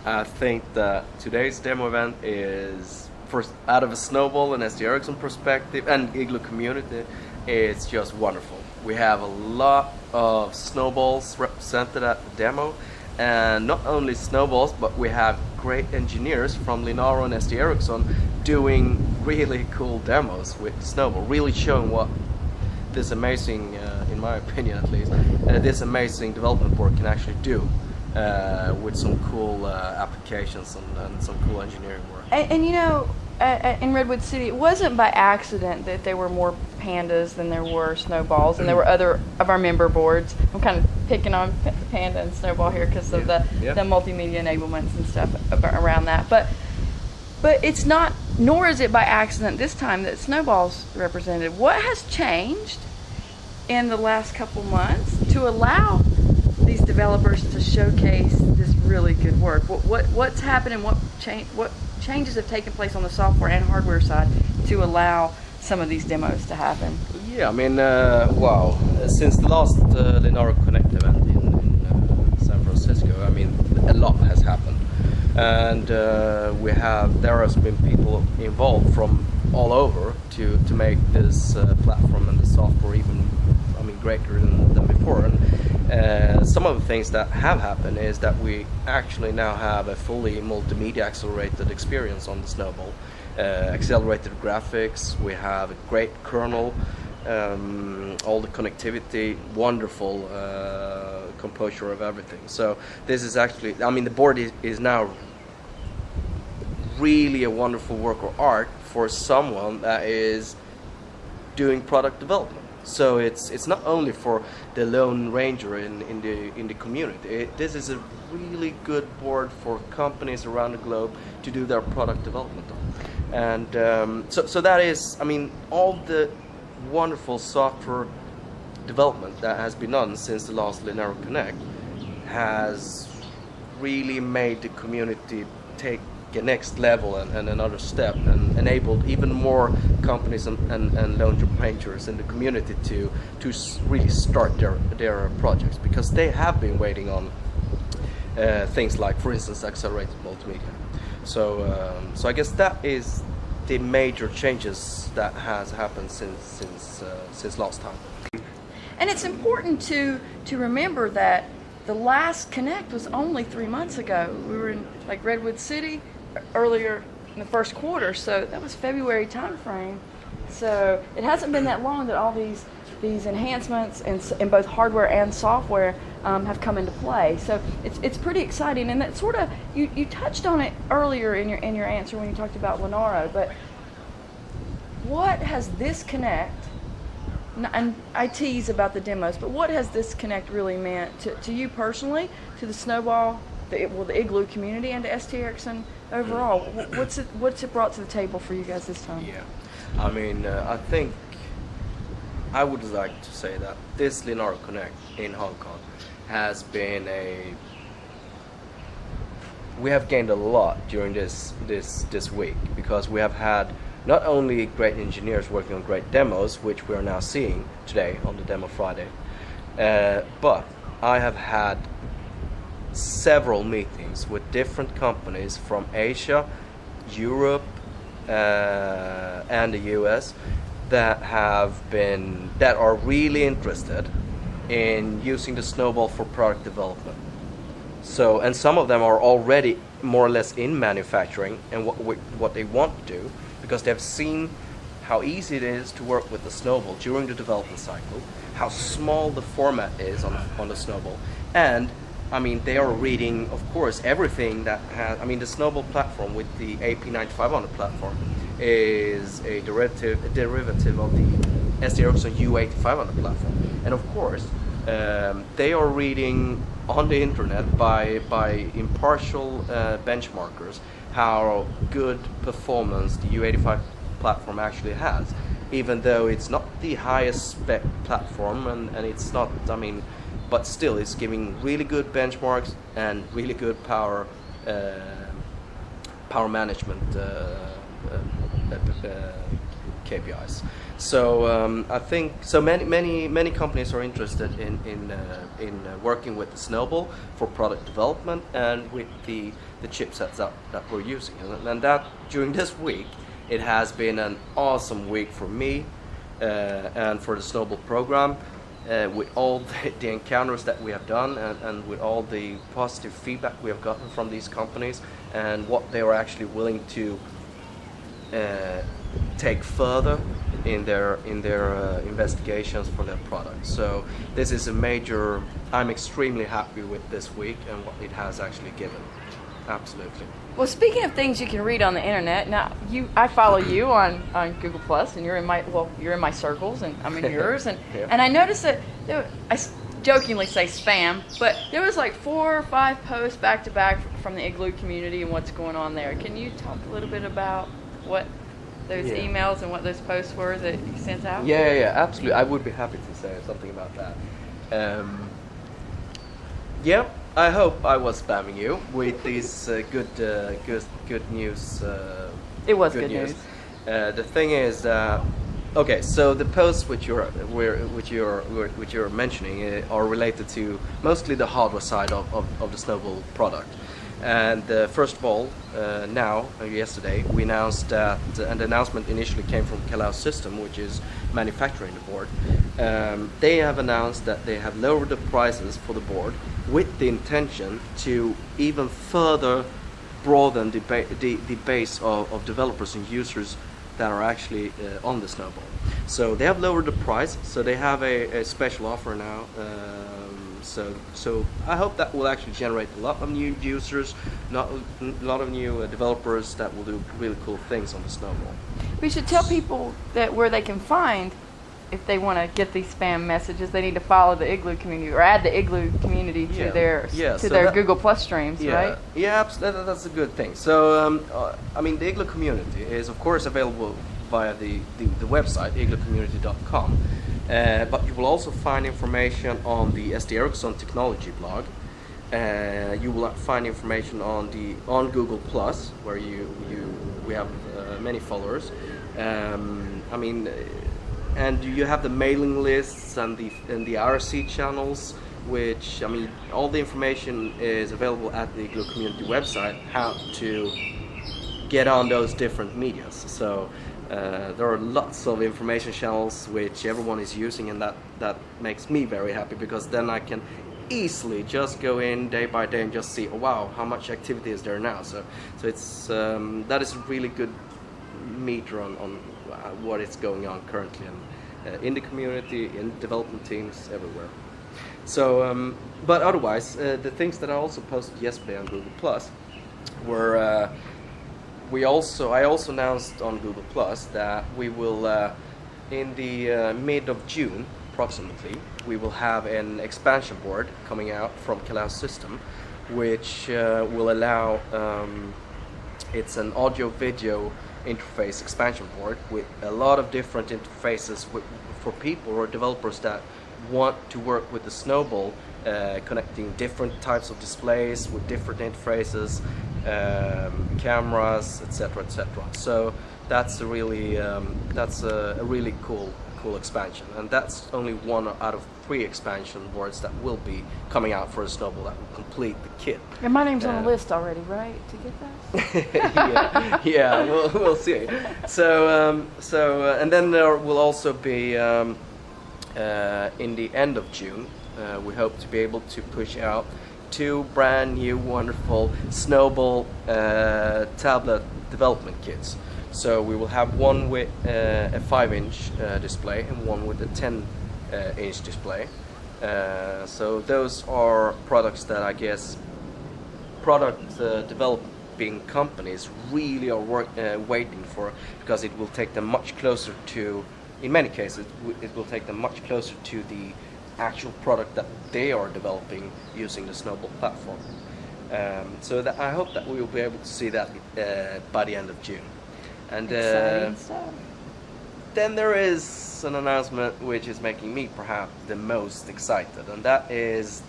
I think that today's demo event is, first, out of a Snowball and ST-Ericsson perspective and Igloo community, it's just wonderful. We have a lot of Snowballs represented at the demo, and not only Snowballs, but we have great engineers from Linaro and ST-Ericsson doing really cool demos with Snowball, really showing what this amazing, in my opinion at least, this amazing development board can actually do. With some cool applications and some cool engineering work. And you know, in Redwood City, it wasn't by accident that there were more pandas than there were snowballs, and there were other of our member boards. I'm kind of picking on Panda and Snowball here because of the multimedia enablements and stuff around that. But it's not, nor is it by accident this time that Snowball's represented. What has changed in the last couple months to allow these developers to showcase this really good work? What's happened, and what changes have taken place on the software and hardware side to allow some of these demos to happen? Yeah, I mean, wow, since the last Linaro Connect event in San Francisco, I mean, a lot has happened, and there has been people involved from all over to make this platform and the software even, I mean, greater than before. And some of the things that have happened is that we actually now have a fully multimedia accelerated experience on the Snowball. Accelerated graphics, we have a great kernel, all the connectivity, wonderful composure of everything. So this is actually, I mean, the board is now really a wonderful work of art for someone that is doing product development. So it's not only for the lone ranger in the community. This is a really good board for companies around the globe to do their product development on. And so that is, I mean, all the wonderful software development that has been done since the last Linaro Connect has really made the community take a next level and another step, and enabled even more companies and lone rangers in the community to really start their projects, because they have been waiting on things like, for instance, accelerated multimedia. So I guess that is the major changes that has happened since last time. And it's important to remember that the last Connect was only 3 months ago. We were in like Redwood City earlier in the first quarter, so that was February time frame. So it hasn't been that long that all these enhancements in both hardware and software have come into play. So it's pretty exciting, and that sort of, you touched on it earlier in your answer when you talked about Linaro. But what has this Connect, and I tease about the demos, but what has this Connect really meant to you personally, to the Snowball, the Igloo community, and to ST-Ericsson overall? What's it brought to the table for you guys this time? Yeah, I mean, I think I would like to say that this Linaro Connect in Hong Kong has been we have gained a lot during this week, because we have had not only great engineers working on great demos, which we are now seeing today on the Demo Friday, but I have had several meetings with different companies from Asia, Europe, and the US that are really interested in using the Snowball for product development. So, and some of them are already more or less in manufacturing and what they want to do, because they've seen how easy it is to work with the Snowball during the development cycle, how small the format is on the Snowball, and I mean, they are reading, of course, everything that has, I mean, the Snowball platform with the AP9500 platform is a derivative of the ST-Ericsson U8500 platform. And of course, they are reading on the internet by impartial benchmarkers how good performance the U85 platform actually has, even though it's not the highest spec platform, and it's not, I mean, but still it's giving really good benchmarks and really good power management KPIs. So I think so. Many companies are interested in working with the Snowball for product development and with the chipsets that we're using. And that during this week, it has been an awesome week for me and for the Snowball program. With all the encounters that we have done and with all the positive feedback we have gotten from these companies and what they are actually willing to take further in their investigations for their products. So this is a major. I'm extremely happy with this week and what it has actually given. Absolutely. Well, speaking of things you can read on the internet, now I follow you on Google Plus, and you're in my circles, and I'm in yours, and Yeah. and I noticed that I jokingly say spam, but there was like 4 or 5 posts back to back from the Igloo community and what's going on there. Can you talk a little bit about what those Yeah. emails and what those posts were that you sent out? Yeah, absolutely. I would be happy to say something about that. Yeah, I hope I was spamming you with these good news. It was good news. The thing is, okay, so the posts which you're mentioning are related to mostly the hardware side of the Snowball product. And first of all, yesterday, we announced that, and the announcement initially came from Kalau System, which is manufacturing the board. They have announced that they have lowered the prices for the board with the intention to even further broaden the base of developers and users that are actually on the Snowball. So they have lowered the price, so they have a special offer now. So I hope that will actually generate a lot of new users, a lot of new developers that will do really cool things on the Snowball. We should tell people that where they can find, if they want to get these spam messages, they need to follow the Igloo community or add the Igloo community to their Google Plus streams, right? Yeah, that's a good thing. So I mean, the Igloo community is of course available via the website igloocommunity.com. But you will also find information on the ST-Ericsson technology blog. You will find information on Google Plus, where we have many followers. I mean, and you have the mailing lists and the RC channels, which, I mean, all the information is available at the Igloo community website. How to get on those different medias. So. There are lots of information channels which everyone is using, and that makes me very happy, because then I can easily just go in day by day and just see, oh wow, how much activity is there now. So it's that is a really good meter on what is going on currently in the community, in development teams, everywhere. So, but otherwise, the things that I also posted yesterday on Google Plus were. I also announced on Google Plus that we will, in the mid of June, approximately, we will have an expansion board coming out from Kalau System, which will allow, it's an audio-video interface expansion board with a lot of different interfaces for people or developers that want to work with the Snowball, connecting different types of displays with different interfaces, cameras, etc., etc. So that's a really cool expansion, and that's only one out of 3 expansion boards that will be coming out for a Snowball that will complete the kit. And my name's on the list already, right? To get that? yeah, we'll see. So and then there will also be in the end of June. We hope to be able to push out 2 brand new wonderful Snowball tablet development kits. So we will have one with a 5-inch display and one with a 10-inch display. So those are products that I guess product developing companies really are waiting for, because it will take them much closer to, in many cases, it will take them much closer to the actual product that they are developing using the Snowball platform. So that I hope that we will be able to see that by the end of June. And Exciting stuff. then there is an announcement which is making me perhaps the most excited, and that is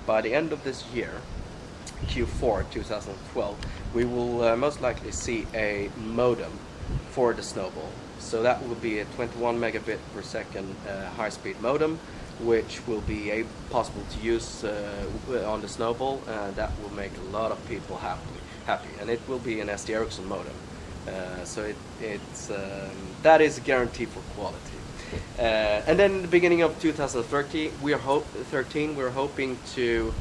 by the end of this year, Q4 2012, we will most likely see a modem for the Snowball. So that will be a 21 megabit per second high-speed modem, which will be possible to use on the Snowball. That will make a lot of people happy, and it will be an ST-Ericsson modem. So that is a guarantee for quality. And then in the beginning of 2013, we're hoping to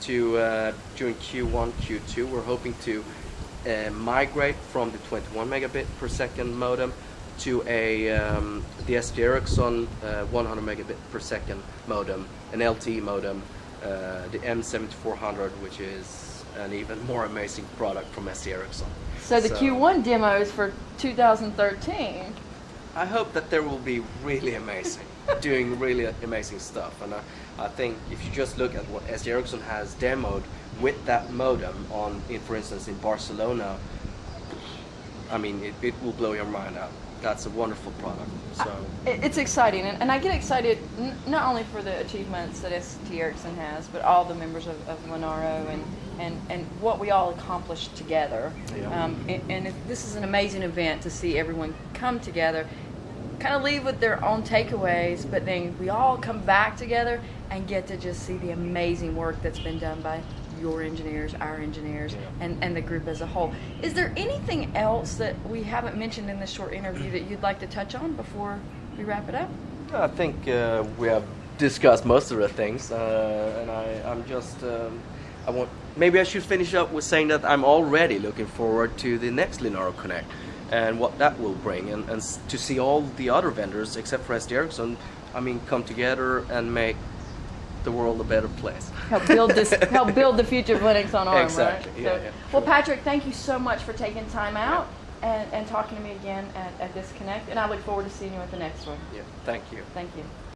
during Q1, Q2, we're hoping to migrate from the 21 megabit per second modem to the ST-Ericsson 100 megabit per second modem, an LTE modem, the M7400, which is an even more amazing product from ST-Ericsson. So the Q1 demos for 2013. I hope that there will be really amazing, doing really amazing stuff. And I think if you just look at what ST-Ericsson has demoed with that modem for instance, in Barcelona, I mean, it will blow your mind out. That's a wonderful product. So it's exciting, and I get excited not only for the achievements that ST-Ericsson has, but all the members of Linaro and what we all accomplished together. Yeah. This is an amazing event to see everyone come together, kind of leave with their own takeaways, but then we all come back together and get to just see the amazing work that's been done by your engineers, our engineers, yeah. and the group as a whole. Is there anything else that we haven't mentioned in this short interview that you'd like to touch on before we wrap it up? I think we have discussed most of the things, and maybe I should finish up with saying that I'm already looking forward to the next Linaro Connect and what that will bring, and to see all the other vendors except for ST-Ericsson, I mean, come together and make the world a better place. Help build the future of Linux on ARM, exactly. right? Yeah, Well, Patrik, thank you so much for taking time out and talking to me again at this Connect, and I look forward to seeing you at the next one. Yeah, thank you. Thank you.